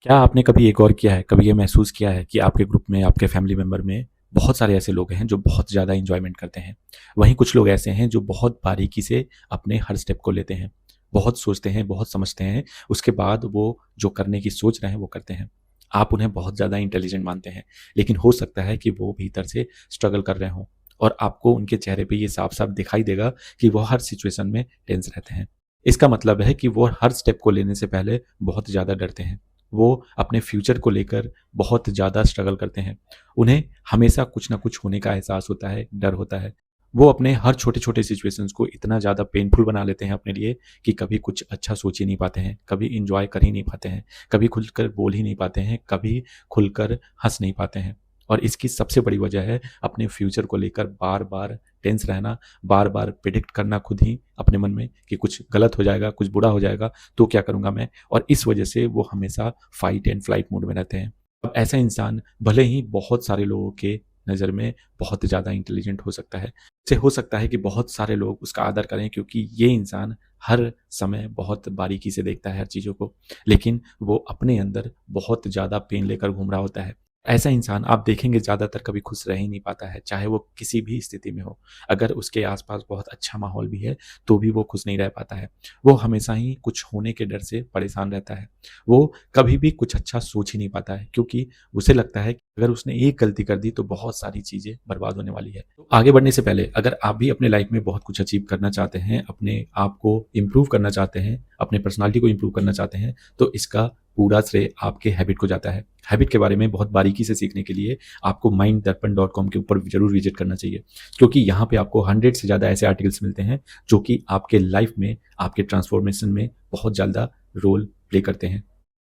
क्या आपने कभी एक और किया है, कभी ये महसूस किया है कि आपके ग्रुप में, आपके फैमिली मेंबर में बहुत सारे ऐसे लोग हैं जो बहुत ज़्यादा एन्जॉयमेंट करते हैं। वहीं कुछ लोग ऐसे हैं जो बहुत बारीकी से अपने हर स्टेप को लेते हैं। बहुत सोचते हैं, बहुत समझते हैं, उसके बाद वो जो करने की सोच रहे हैं वो करते हैं। आप उन्हें बहुत ज़्यादा इंटेलिजेंट मानते हैं, लेकिन हो सकता है कि वो भीतर से स्ट्रगल कर रहे हों और आपको उनके चेहरे पे ये साफ-साफ दिखाई देगा कि वो हर सिचुएशन में टेंस रहते हैं। इसका मतलब है कि वो हर स्टेप को लेने से पहले बहुत ज़्यादा डरते हैं। वो अपने फ्यूचर को लेकर बहुत ज़्यादा स्ट्रगल करते हैं। उन्हें हमेशा कुछ ना कुछ होने का एहसास होता है, डर होता है। वो अपने हर छोटे-छोटे सिचुएशंस को इतना ज़्यादा पेनफुल बना लेते हैं अपने लिए कि कभी कुछ अच्छा सोच ही नहीं पाते हैं, कभी एन्जॉय कर ही नहीं पाते हैं, कभी खुलकर बोल ही नहीं पाते हैं, कभी खुलकर हँस नहीं पाते हैं। और इसकी सबसे बड़ी वजह है अपने फ्यूचर को लेकर बार-बार टेंस रहना, बार-बार प्रिडिक्ट करना खुद ही अपने मन में कि कुछ गलत हो जाएगा, कुछ बुरा हो जाएगा, तो क्या करूँगा मैं? और इस वजह से वो हमेशा फाइट एंड फ्लाइट मोड में रहते हैं। अब ऐसा इंसान भले ही बहुत सारे लोगों के नज़र में बहुत ज़्यादा इंटेलिजेंट हो सकता है। इससे हो सकता है कि बहुत सारे लोग उसका आदर करें क्योंकि ये इंसान हर समय बहुत बारीकी से देखता है हर चीज़ों को, लेकिन वो अपने अंदर बहुत ज़्यादा पेन लेकर घूम रहा होता है। ऐसा इंसान आप देखेंगे ज़्यादातर कभी खुश रह ही नहीं पाता है, चाहे वो किसी भी स्थिति में हो। अगर उसके आस-पास बहुत अच्छा माहौल भी है, तो भी वो खुश नहीं रह पाता है। वो हमेशा ही कुछ होने के डर से परेशान रहता है। वो कभी भी कुछ अच्छा सोच ही नहीं पाता है क्योंकि उसे लगता है कि अगर उसने एक गलती कर दी तो बहुत सारी चीज़ें बर्बाद होने वाली है। तो आगे बढ़ने से पहले अगर आप भी अपने लाइफ में बहुत कुछ अचीव करना चाहते हैं, अपने आप को इम्प्रूव करना चाहते हैं, अपने पर्सनैलिटी को इम्प्रूव करना चाहते हैं, तो इसका पूरा श्रेय आपके हैबिट को जाता है। हैबिट के बारे में बहुत बारीकी से सीखने के लिए आपको माइंडदर्पण.com के ऊपर ज़रूर विज़िट करना चाहिए क्योंकि यहाँ पे आपको 100 से ज़्यादा ऐसे आर्टिकल्स मिलते हैं जो कि आपके लाइफ में, आपके ट्रांसफॉर्मेशन में बहुत ज़्यादा रोल प्ले करते हैं।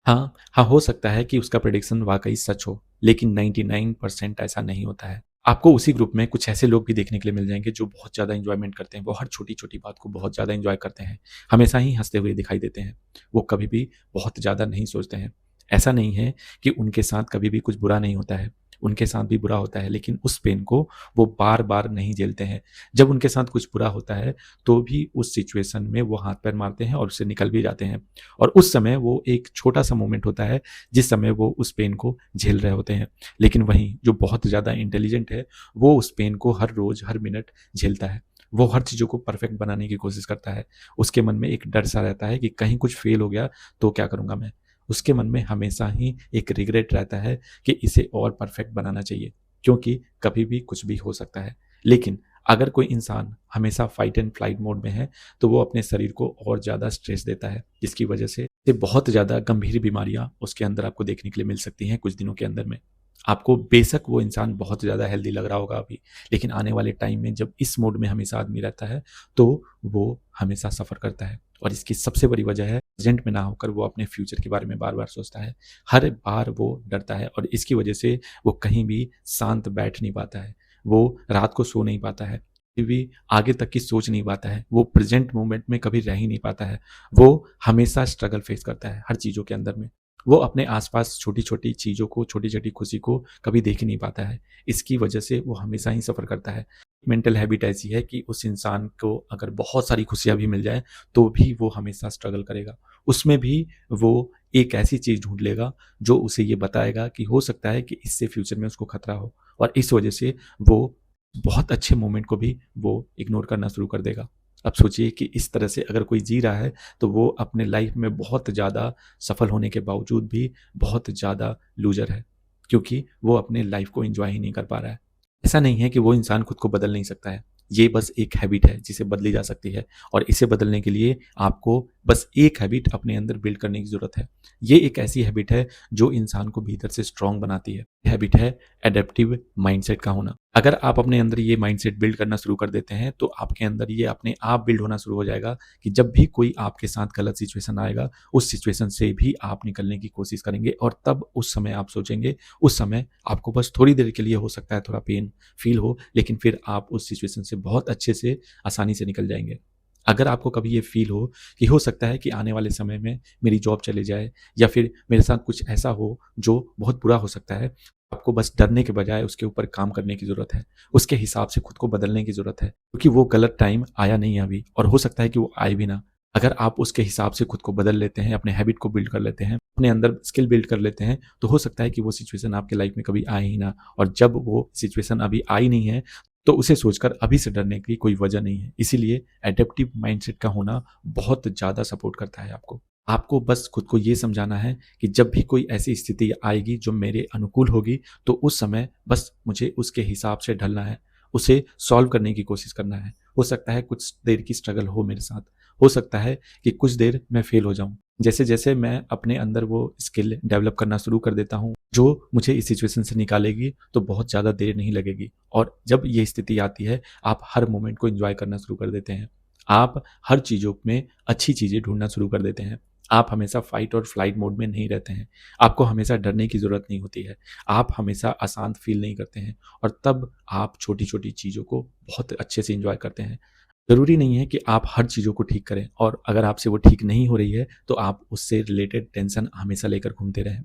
हाँ, हाँ, हो सकता है कि उसका प्रेडिक्शन वाक़ई सच हो, लेकिन 99% ऐसा नहीं होता है। आपको उसी ग्रुप में कुछ ऐसे लोग भी देखने के लिए मिल जाएँगे जो बहुत ज़्यादा एन्जॉयमेंट करते हैं। वो हर छोटी-छोटी बात को बहुत ज़्यादा एन्जॉय करते हैं, हमेशा ही हँसते हुए दिखाई देते हैं। वो कभी भी बहुत ज़्यादा नहीं सोचते हैं। ऐसा नहीं है कि उनके साथ कभी भी कुछ बुरा नहीं होता है, उनके साथ भी बुरा होता है, लेकिन उस पेन को वो बार-बार नहीं झेलते हैं। जब उनके साथ कुछ बुरा होता है, तो भी उस सिचुएशन में वो हाथ-पैर मारते हैं और उससे निकल भी जाते हैं। और उस समय वो एक छोटा-सा मोमेंट होता है, जिस समय वो उस पेन को झेल रहे होते हैं। लेकिन वहीं जो बहुत ज़्यादा इंटेलिजेंट है, वो उस पेन को हर रोज़, हर मिनट झेलता है। वो हर चीज़ों को परफेक्ट बनाने की कोशिश करता है। उसके मन में एक डर-सा रहता है कि कहीं कुछ फ़ेल हो गया, तो क्या करूँगा मैं? उसके मन में हमेशा ही एक रिग्रेट रहता है कि इसे और परफेक्ट बनाना चाहिए, क्योंकि कभी भी कुछ भी हो सकता है। लेकिन अगर कोई इंसान हमेशा फाइट एंड फ्लाइट मोड में है, तो वो अपने शरीर को और ज़्यादा स्ट्रेस देता है, जिसकी वजह से बहुत ज़्यादा गंभीर बीमारियाँ उसके अंदर आपको देखने के लिए मिल सकती हैं कुछ दिनों के अंदर में। आपको बेशक वो इंसान बहुत ज़्यादा हेल्दी लग रहा होगा अभी, लेकिन आने वाले टाइम में जब इस मोड में हमेशा आदमी रहता है, तो वो हमेशा सफ़र करता है और इसकी सबसे बड़ी वजह है प्रेज़ेंट में ना होकर वो अपने फ्यूचर के बारे में बार-बार सोचता है। हर बार वो डरता है और इसकी वजह से वो कहीं भी शांत बैठ नहीं पाता है। वो रात को सो नहीं पाता है, कभी भी आगे तक की सोच नहीं पाता है, वो प्रेज़ेंट मोमेंट में कभी रह ही नहीं पाता है। वो हमेशा स्ट्रगल फेस करता है हर चीज़ों के अंदर में। वो अपने आस-पास छोटी-छोटी चीज़ों को, छोटी-छोटी खुशी को कभी देख ही नहीं पाता है। इसकी वजह से वो हमेशा ही सफ़र करता है। मेंटल हैबिट ऐसी है कि उस इंसान को अगर बहुत सारी खुशियाँ भी मिल जाएँ, तो भी वो हमेशा स्ट्रगल करेगा। उसमें भी वो एक ऐसी चीज़ ढूँढ लेगा, जो उसे ये बताएगा कि हो सकता है कि इससे फ्यूचर में उसको खतरा हो और इस वजह से वो बहुत अच्छे मोमेंट को भी वो इग्नोर करना शुरू कर देगा। अब सोचिए कि इस तरह से अगर कोई जी रहा है, तो वो अपने लाइफ़ में बहुत ज़्यादा सफल होने के बावजूद भी बहुत ज़्यादा लूज़र है, क्योंकि वो अपने लाइफ़ को एन्जॉय ही नहीं कर पा रहा है। ऐसा नहीं है कि वो इंसान खुद को बदल नहीं सकता है। ये बस एक हैबिट है जिसे बदली जा सकती है और इसे बदलने के लिए आपको बस एक हैबिट अपने अंदर बिल्ड करने की ज़रूरत है। ये एक ऐसी हैबिट है जो इंसान को भीतर से स्ट्रॉन्ग बनाती है। हैबिट है एडैप्टिव माइंडसेट का होना। अगर आप अपने अंदर ये माइंडसेट बिल्ड करना शुरू कर देते हैं, तो आपके अंदर ये अपने आप बिल्ड होना शुरू हो जाएगा कि जब भी कोई आपके साथ गलत सिचुएशन आएगा, उस सिचुएशन से भी आप निकलने की कोशिश करेंगे और तब उस समय आप सोचेंगे, उस समय आपको बस थोड़ी देर के लिए हो सकता है थोड़ा पेन फ़ील हो, लेकिन फिर आप उस सिचुएशन से बहुत अच्छे से, आसानी से निकल जाएँगे। अगर आपको कभी ये फ़ील हो कि हो सकता है कि आने वाले समय में मेरी जॉब चले जाए या फिर मेरे साथ कुछ ऐसा हो जो बहुत बुरा हो सकता है, आपको बस डरने के बजाय उसके ऊपर काम करने की ज़रूरत है। उसके हिसाब से खुद को बदलने की ज़रूरत है, क्योंकि वो गलत टाइम आया नहीं है अभी और हो सकता है कि वो आए भी ना। अगर आप उसके हिसाब से खुद को बदल लेते हैं, अपने हैबिट को बिल्ड कर लेते हैं, अपने अंदर स्किल बिल्ड कर लेते हैं, तो हो सकता है कि वो सिचुएशन आपके लाइफ में कभी आए ही ना। और जब वो सिचुएशन अभी आई नहीं है, तो उसे सोचकर अभी से डरने की कोई वजह नहीं है। इसीलिए एडेप्टिव माइंडसेट का होना बहुत ज़्यादा सपोर्ट करता है आपको। आपको बस खुद को ये समझाना है कि जब भी कोई ऐसी स्थिति आएगी जो मेरे अनुकूल होगी, तो उस समय बस मुझे उसके हिसाब से ढलना है, उसे सॉल्व करने की कोशिश करना है। हो सकता है कुछ देर की स्ट्रगल हो मेरे साथ, हो सकता है कि कुछ देर मैं फेल हो जाऊँ। जैसे-जैसे मैं अपने अंदर वो स्किल डेवलप करना शुरू कर देता हूँ, जो मुझे इस सिचुएशन से निकालेगी, तो बहुत ज़्यादा देर नहीं लगेगी। और जब ये स्थिति आती है, आप हर मोमेंट को एन्जॉय करना शुरू कर देते हैं। आप हर चीज़ों में अच्छी चीज़ें ढूँढना शुरू कर देते हैं। आप हमेशा फ़ाइट और फ्लाइट मोड में नहीं रहते हैं। आपको हमेशा डरने की ज़रूरत नहीं होती है। आप हमेशा अशांत फ़ील नहीं करते हैं और तब आप छोटी-छोटी चीज़ों को बहुत अच्छे से एन्जॉय करते हैं। ज़रूरी नहीं है कि आप हर चीज़ों को ठीक करें, और अगर आपसे वो ठीक नहीं हो रही है, तो आप उससे रिलेटेड टेंशन हमेशा लेकर घूमते रहें।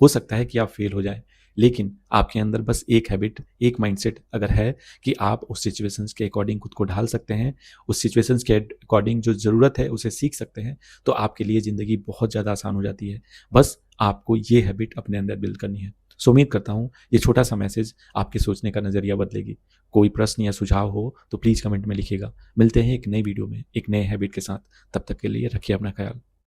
हो सकता है कि आप फेल हो जाएँ, लेकिन आपके अंदर बस एक हैबिट, एक माइंडसेट अगर है कि आप उस सिचुएशंस के अकॉर्डिंग खुद को ढाल सकते हैं, उस सिचुएशंस के अकॉर्डिंग जो ज़रूरत है उसे सीख सकते हैं, तो आपके लिए ज़िंदगी बहुत ज़्यादा आसान हो जाती है। बस आपको ये हैबिट अपने अंदर बिल्ड करनी है। सो उम्मीद करता हूँ ये छोटा-सा मैसेज आपके सोचने का नज़रिया बदलेगी। कोई प्रश्न या सुझाव हो तो प्लीज़ कमेंट में लिखिएगा। मिलते हैं एक नई वीडियो में, एक नए हैबिट के साथ। तब तक के लिए रखिए अपना ख़्याल।